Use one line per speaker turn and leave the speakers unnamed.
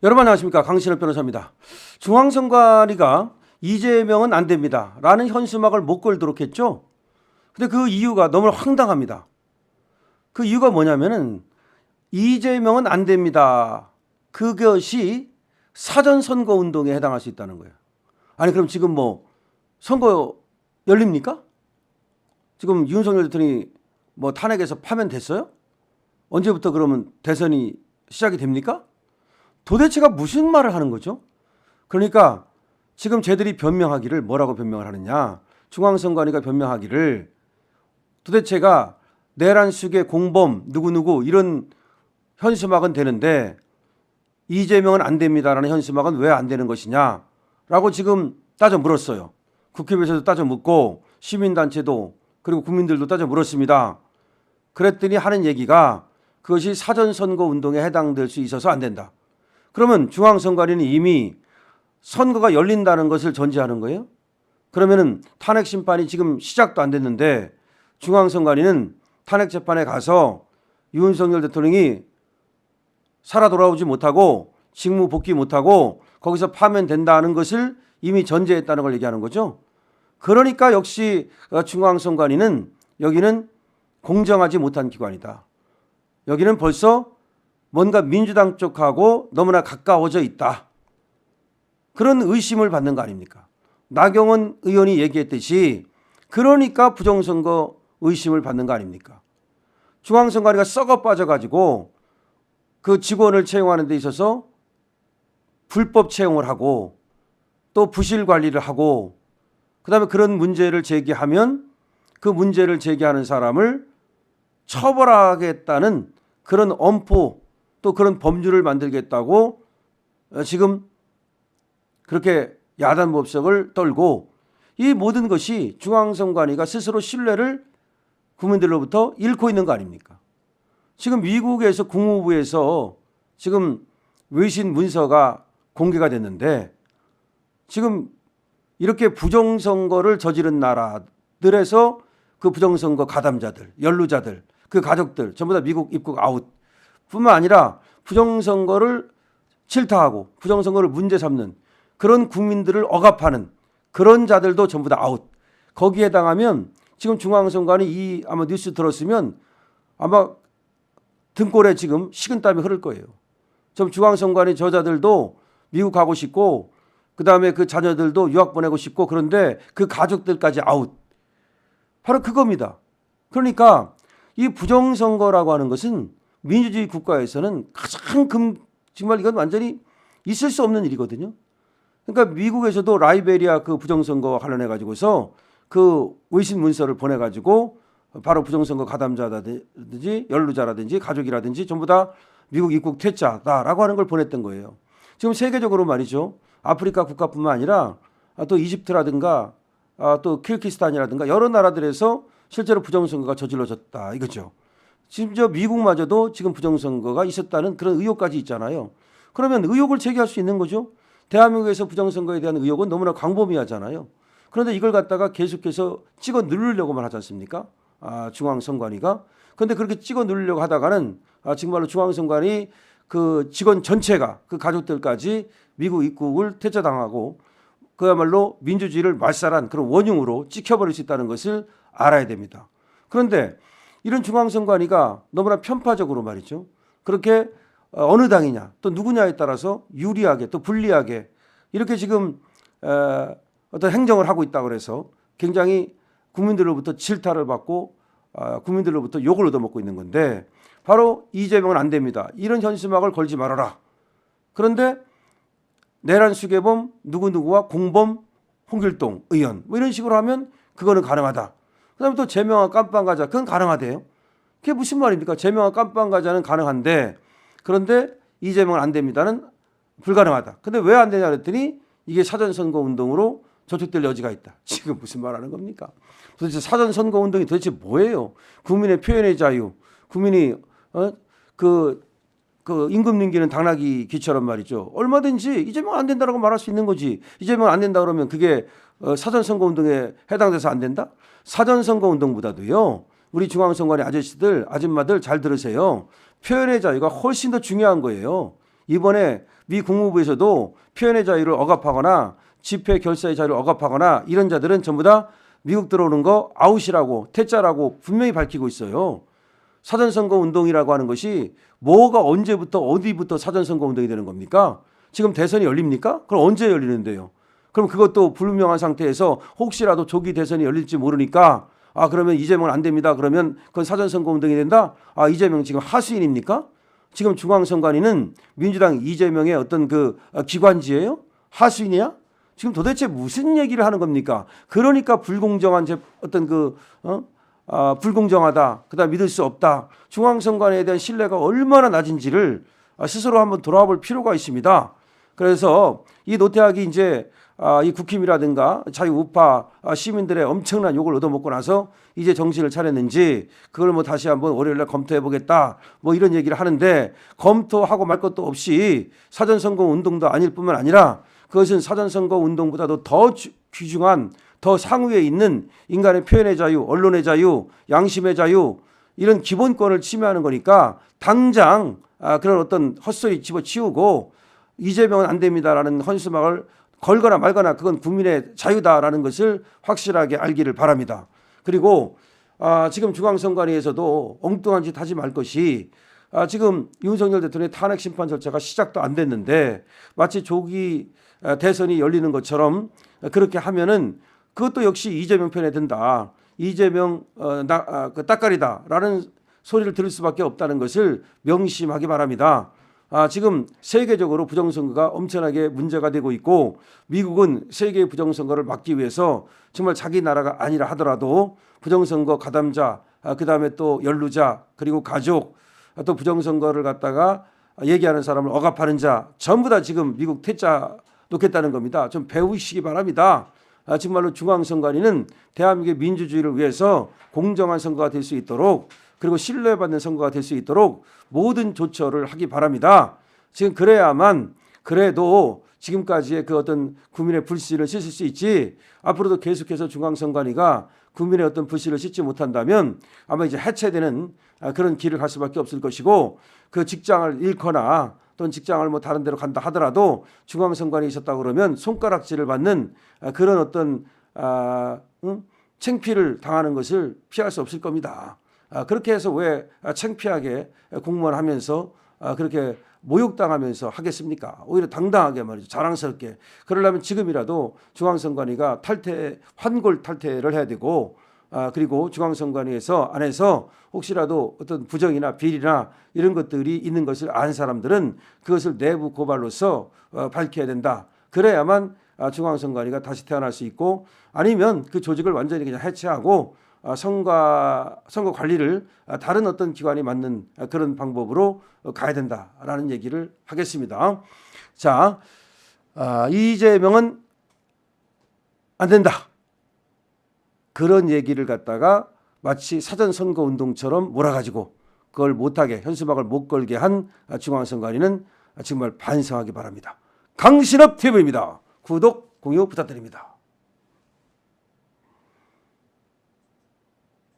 여러분 안녕하십니까, 강신업 변호사입니다. 중앙선관위가 이재명은 안 됩니다 라는 현수막을 못 걸도록 했죠. 근데 그 이유가 너무 황당합니다. 그 이유가 뭐냐면은 이재명은 안 됩니다, 그것이 사전선거운동에 해당할 수 있다는 거예요. 아니 그럼 지금 뭐 선거 열립니까? 지금 윤석열 대통령이 뭐 탄핵에서 파면됐어요? 언제부터 그러면 대선이 시작이 됩니까? 도대체가 무슨 말을 하는 거죠? 그러니까 지금 쟤들이 변명하기를 뭐라고 변명을 하느냐, 중앙선관위가 변명하기를 도대체가 내란 수계 공범 누구누구 이런 현수막은 되는데 이재명은 안 됩니다라는 현수막은 왜 안 되는 것이냐라고 지금 따져 물었어요. 국회에서도 따져 묻고 시민단체도 그리고 국민들도 따져 물었습니다. 그랬더니 하는 얘기가 그것이 사전선거운동에 해당될 수 있어서 안 된다. 그러면 중앙선관위는 이미 선거가 열린다는 것을 전제하는 거예요. 그러면은 탄핵 심판이 지금 시작도 안 됐는데 중앙선관위는 탄핵 재판에 가서 윤석열 대통령이 살아 돌아오지 못하고 직무 복귀 못하고 거기서 파면된다는 것을 이미 전제했다는 걸 얘기하는 거죠. 그러니까 역시 중앙선관위는 여기는 공정하지 못한 기관이다. 여기는 벌써 뭔가 민주당 쪽하고 너무나 가까워져 있다, 그런 의심을 받는 거 아닙니까? 나경원 의원이 얘기했듯이 그러니까 부정선거 의심을 받는 거 아닙니까? 중앙선관위가 썩어 빠져가지고 그 직원을 채용하는 데 있어서 불법 채용을 하고 또 부실 관리를 하고 그다음에 그런 문제를 제기하면 그 문제를 제기하는 사람을 처벌하겠다는 그런 엄포 또 그런 법률을 만들겠다고 지금 그렇게 야단법석을 떨고, 이 모든 것이 중앙선관위가 스스로 신뢰를 국민들로부터 잃고 있는 거 아닙니까? 지금 미국에서 국무부에서 지금 외신 문서가 공개가 됐는데 지금 이렇게 부정선거를 저지른 나라들에서 그 부정선거 가담자들, 연루자들, 그 가족들 전부 다 미국 입국 아웃 뿐만 아니라 부정선거를 질타하고 부정선거를 문제 삼는 그런 국민들을 억압하는 그런 자들도 전부 다 아웃. 거기에 해당하면 지금 중앙선관위 이 아마 뉴스 들었으면 아마 등골에 지금 식은땀이 흐를 거예요. 좀 중앙선관위 저자들도 미국 가고 싶고 그다음에 그 자녀들도 유학 보내고 싶고 그런데 그 가족들까지 아웃. 바로 그겁니다. 그러니까 이 부정선거라고 하는 것은 민주주의 국가에서는 가장 정말 이건 완전히 있을 수 없는 일이거든요. 그러니까 미국에서도 라이베리아 그 부정선거와 관련해 가지고서 그 외신 문서를 보내 가지고 바로 부정선거 가담자라든지 연루자라든지 가족이라든지 전부 다 미국 입국 퇴짜다라고 하는 걸 보냈던 거예요. 지금 세계적으로 말이죠. 아프리카 국가뿐만 아니라 또 이집트라든가 또 키르기스탄이라든가 여러 나라들에서 실제로 부정선거가 저질러졌다 이거죠. 심지어 미국마저도 지금 부정선거가 있었다는 그런 의혹까지 있잖아요. 그러면 의혹을 제기할 수 있는 거죠. 대한민국에서 부정선거에 대한 의혹은 너무나 광범위하잖아요. 그런데 이걸 갖다가 계속해서 찍어 누르려고만 하지 않습니까? 중앙선관위가. 그런데 그렇게 찍어 누르려고 하다가는 정말로 중앙선관위 그 직원 전체가 그 가족들까지 미국 입국을 퇴짜당하고 그야말로 민주주의를 말살한 그런 원흉으로 찍혀버릴 수 있다는 것을 알아야 됩니다. 그런데 이런 중앙선관위가 너무나 편파적으로 말이죠. 그렇게 어느 당이냐 또 누구냐에 따라서 유리하게 또 불리하게 이렇게 지금 어떤 행정을 하고 있다고 해서 굉장히 국민들로부터 질타를 받고 국민들로부터 욕을 얻어먹고 있는 건데 바로 이재명은 안 됩니다, 이런 현수막을 걸지 말아라. 그런데 내란 수괴범 누구누구와 공범 홍길동 의원 뭐 이런 식으로 하면 그거는 가능하다. 그다음에 또 제명과 깜빵가자 그건 가능하대요. 그게 무슨 말입니까? 제명과 깜빵가자는 가능한데 그런데 이재명은 안 됩니다는 불가능하다. 근데 왜 안 되냐 그랬더니 이게 사전선거운동으로 저촉될 여지가 있다. 지금 무슨 말하는 겁니까? 도대체 사전선거운동이 도대체 뭐예요? 국민의 표현의 자유, 국민이 그 임금 님기는 당나귀 귀처럼 말이죠. 얼마든지 이재명 안 된다라고 말할 수 있는 거지. 이재명 안 된다 그러면 그게 사전선거운동에 해당돼서 안 된다? 사전선거운동보다도요. 우리 중앙선관위 아저씨들, 아줌마들 잘 들으세요. 표현의 자유가 훨씬 더 중요한 거예요. 이번에 미 국무부에서도 표현의 자유를 억압하거나 집회 결사의 자유를 억압하거나 이런 자들은 전부 다 미국 들어오는 거 아웃이라고 퇴짜라고 분명히 밝히고 있어요. 사전선거 운동이라고 하는 것이 뭐가 언제부터 어디부터 사전선거 운동이 되는 겁니까? 지금 대선이 열립니까? 그럼 언제 열리는데요? 그럼 그것도 불명한 상태에서 혹시라도 조기 대선이 열릴지 모르니까 그러면 이재명은 안 됩니다. 그러면 그건 사전선거 운동이 된다? 이재명 지금 하수인입니까? 지금 중앙선관위는 민주당 이재명의 어떤 그 기관지예요? 하수인이야? 지금 도대체 무슨 얘기를 하는 겁니까? 그러니까 불공정한 어떤 불공정하다. 그다음 믿을 수 없다. 중앙선관위에 대한 신뢰가 얼마나 낮은지를 스스로 한번 돌아와 볼 필요가 있습니다. 그래서 이 노태악이 이제 이 국힘이라든가 자유우파 시민들의 엄청난 욕을 얻어먹고 나서 이제 정신을 차렸는지 그걸 뭐 다시 한번 월요일날 검토해 보겠다 뭐 이런 얘기를 하는데 검토하고 말 것도 없이 사전선거 운동도 아닐 뿐만 아니라 그것은 사전선거 운동보다도 더 귀중한 더 상위에 있는 인간의 표현의 자유, 언론의 자유, 양심의 자유 이런 기본권을 침해하는 거니까 당장 그런 어떤 헛소리 집어치우고 이재명은 안 됩니다라는 헌수막을 걸거나 말거나 그건 국민의 자유다라는 것을 확실하게 알기를 바랍니다. 그리고 지금 중앙선관위에서도 엉뚱한 짓 하지 말 것이 지금 윤석열 대통령의 탄핵 심판 절차가 시작도 안 됐는데 마치 조기 대선이 열리는 것처럼 그렇게 하면은 그것도 역시 이재명 편에 든다. 이재명 따까리다라는 소리를 들을 수밖에 없다는 것을 명심하기 바랍니다. 지금 세계적으로 부정선거가 엄청나게 문제가 되고 있고 미국은 세계의 부정선거를 막기 위해서 정말 자기 나라가 아니라 하더라도 부정선거 가담자, 그다음에 또 연루자, 그리고 가족, 또 부정선거를 갖다가 얘기하는 사람을 억압하는 자 전부 다 지금 미국 퇴짜 놓겠다는 겁니다. 좀 배우시기 바랍니다. 정말로 중앙선관위는 대한민국의 민주주의를 위해서 공정한 선거가 될 수 있도록 그리고 신뢰받는 선거가 될 수 있도록 모든 조처를 하기 바랍니다. 지금 그래야만 그래도 지금까지의 그 어떤 국민의 불씨를 씻을 수 있지 앞으로도 계속해서 중앙선관위가 국민의 어떤 불씨를 씻지 못한다면 아마 이제 해체되는 그런 길을 갈 수밖에 없을 것이고 그 직장을 잃거나 또는 직장을 뭐 다른 데로 간다 하더라도 중앙선관위에 있었다 그러면 손가락질을 받는 그런 어떤 창피를 당하는 것을 피할 수 없을 겁니다. 그렇게 해서 왜 창피하게 공무원 하면서 그렇게 모욕당하면서 하겠습니까? 오히려 당당하게 말이죠. 자랑스럽게. 그러려면 지금이라도 중앙선관위가 환골 탈퇴를 해야 되고 그리고 중앙선관위에서 안에서 혹시라도 어떤 부정이나 비리나 이런 것들이 있는 것을 안 사람들은 그것을 내부 고발로서 밝혀야 된다. 그래야만 중앙선관위가 다시 태어날 수 있고 아니면 그 조직을 완전히 그냥 해체하고 선거 관리를 다른 어떤 기관이 맡는 그런 방법으로 가야 된다라는 얘기를 하겠습니다. 자, 이재명은 안 된다. 그런 얘기를 갖다가 마치 사전선거 운동처럼 몰아가지고 그걸 못하게 현수막을 못 걸게 한 중앙선관위는 정말 반성하기 바랍니다. 강신업 TV입니다. 구독, 공유 부탁드립니다.